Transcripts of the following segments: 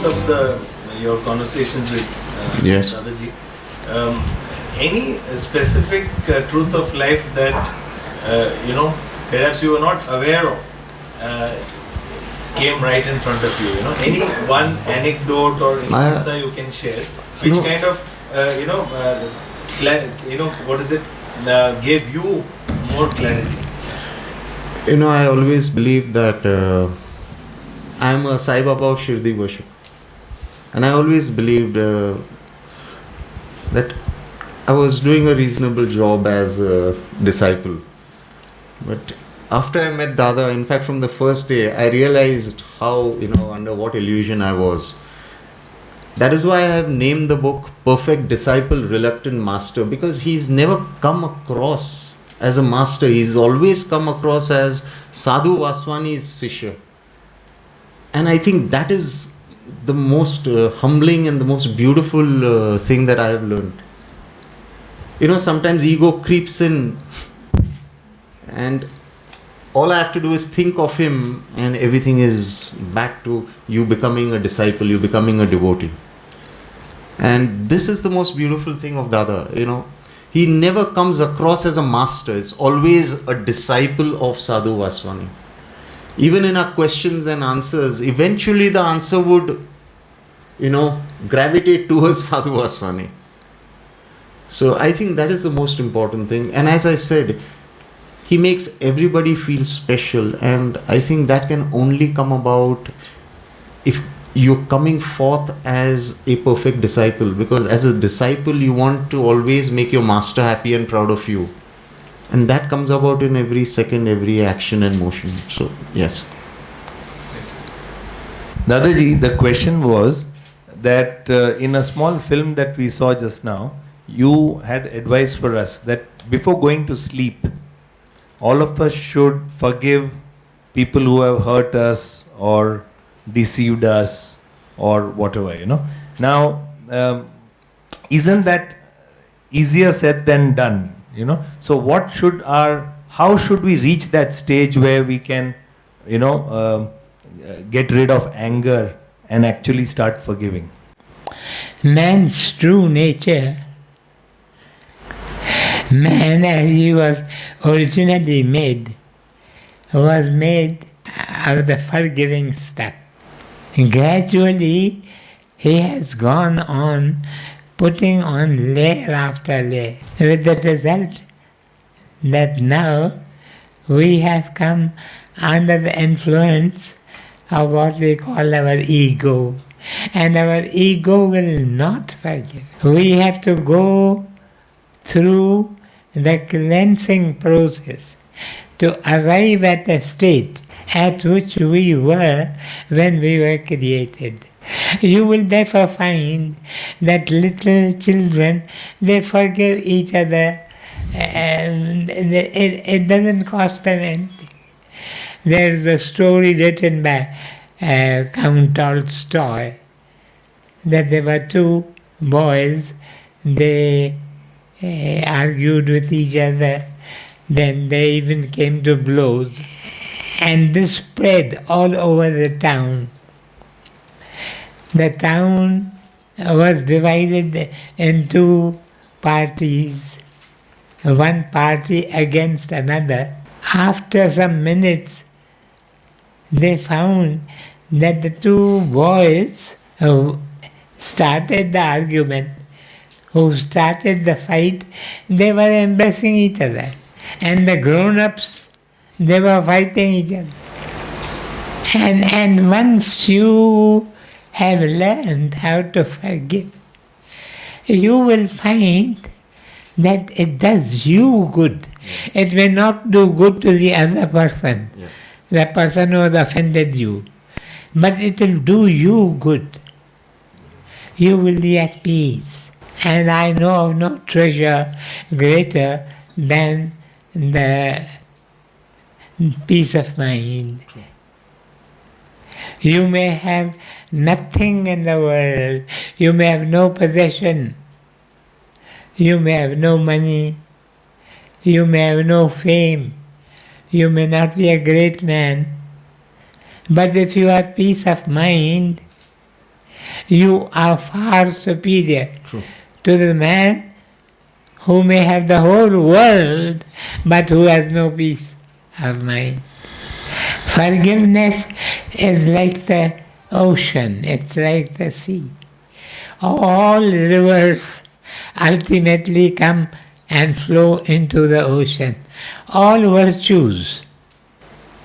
course of your conversations with Yes. Dada Ji, any specific truth of life that perhaps you were not aware of came right in front of you? Any one anecdote or insight you can share, which kind of gave you more clarity? I always believe that I am a Sai Baba of Shirdi worship, and I always believed that I was doing a reasonable job as a disciple. But after I met Dada, in fact from the first day, I realized how, under what illusion I was. That is why I have named the book Perfect Disciple, Reluctant Master, because he's never come across as a master. He's always come across as Sadhu Vaswani's Shishya. And I think that is the most humbling and the most beautiful thing that I have learned. Sometimes ego creeps in, and all I have to do is think of him, and everything is back to you becoming a disciple, you becoming a devotee. And this is the most beautiful thing of Dada. He never comes across as a master. It's always a disciple of Sadhu Vaswani. Even in our questions and answers, eventually the answer would, gravitate towards Sadhu Vaswani. So I think that is the most important thing. And as I said, he makes everybody feel special. And I think that can only come about if you're coming forth as a perfect disciple. Because as a disciple, you want to always make your master happy and proud of you. And that comes about in every second, every action and motion. So, yes. Dadaji, the question was that in a small film that we saw just now, you had advice for us that before going to sleep, all of us should forgive people who have hurt us or deceived us or whatever, Now, isn't that easier said than done, So how should we reach that stage where we can, get rid of anger and actually start forgiving? Man's true nature, man as he was originally made, was made of the forgiving stuff. Gradually, he has gone on putting on layer after layer, with the result that now we have come under the influence of what we call our ego. And our ego will not forgive. We have to go through the cleansing process to arrive at a state at which we were when we were created. You will therefore find that little children, they forgive each other, and it doesn't cost them anything. There is a story written by Count Tolstoy that there were two boys, they argued with each other, then they even came to blows, and this spread all over the town. The town was divided into parties, one party against another. After some minutes, they found that the two boys who started the argument, who started the fight, they were embracing each other. And the grown-ups, they were fighting each other. And once you have learned how to forgive, you will find that it does you good. It may not do good to the other person, the person who has offended you, but it will do you good. You will be at peace. And I know of no treasure greater than the peace of mind. You may have nothing in the world. You may have no possession. You may have no money. You may have no fame. You may not be a great man. But if you have peace of mind, you are far superior True. to the man who may have the whole world but who has no peace of mind. Forgiveness is like the ocean, it's like the sea. All rivers ultimately come and flow into the ocean. All virtues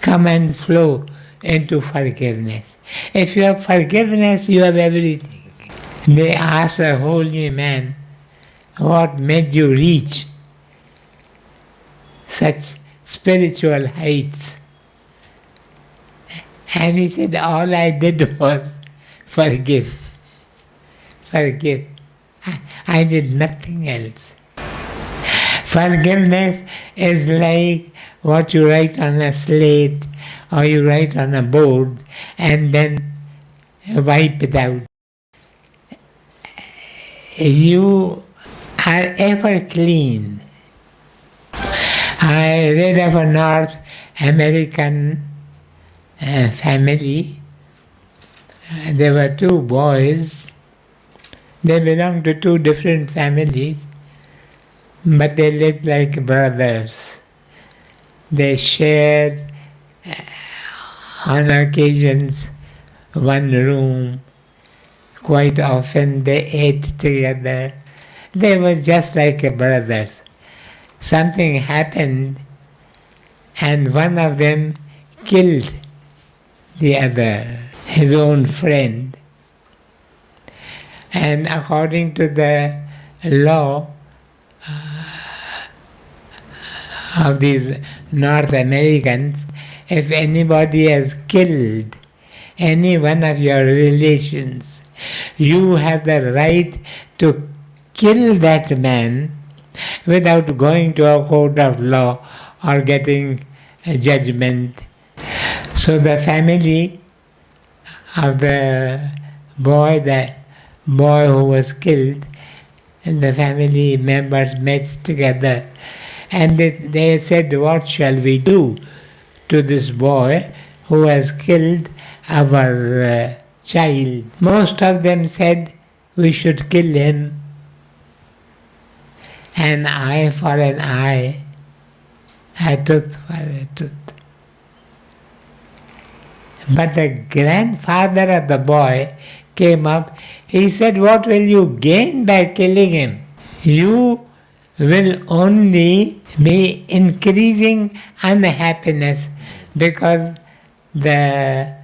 come and flow into forgiveness. If you have forgiveness, you have everything. They asked a holy man, what made you reach such spiritual heights? And he said, all I did was forgive. Forgive. I did nothing else. Forgiveness is like what you write on a slate or you write on a board and then wipe it out. You are ever clean. I read of a North American family. There were two boys. They belonged to two different families, but they lived like brothers. They shared, on occasions, one room. Quite often they ate together. They were just like brothers. Something happened and one of them killed the other, his own friend. And according to the law of these North Americans, if anybody has killed any one of your relations, you have the right to kill that man without going to a court of law or getting a judgment. So the family of the boy who was killed, and the family members met together and they said, what shall we do to this boy who has killed our child? Most of them said, we should kill him. An eye for an eye, a tooth for a tooth. But the grandfather of the boy came up. He said, what will you gain by killing him? You will only be increasing unhappiness because the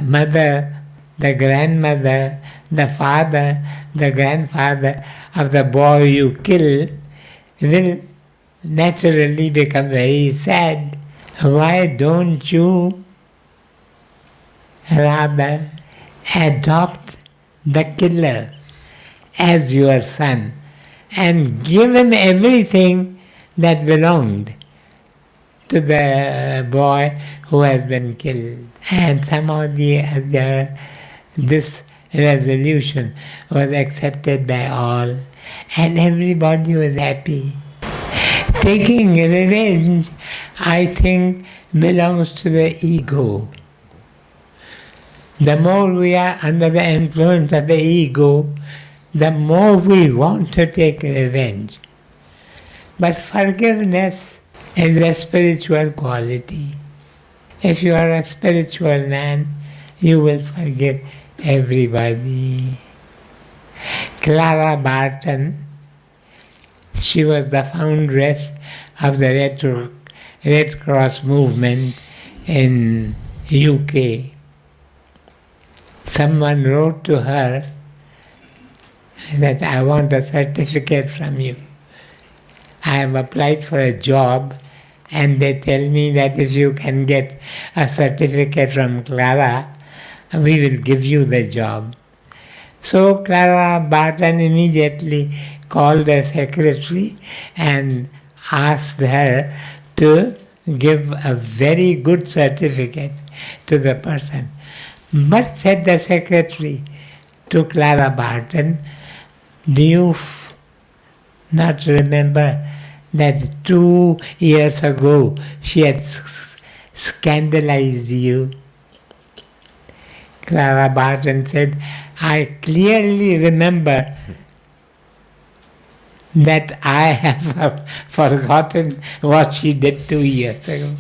mother, the grandmother, the father, the grandfather of the boy you kill will naturally become very sad. Why don't you rather adopt the killer as your son and give him everything that belonged to the boy who has been killed? And somehow this resolution was accepted by all and everybody was happy. Taking revenge, I think, belongs to the ego. The more we are under the influence of the ego, the more we want to take revenge. But forgiveness is a spiritual quality. If you are a spiritual man, you will forgive everybody. Clara Barton, she was the foundress of the Red Cross movement in UK. Someone wrote to her that I want a certificate from you. I have applied for a job and they tell me that if you can get a certificate from Clara, we will give you the job. So Clara Barton immediately called her secretary and asked her to give a very good certificate to the person. But said the secretary to Clara Barton, do you not remember that 2 years ago she had scandalized you? Clara Barton said, I clearly remember that I have forgotten what she did 2 years ago.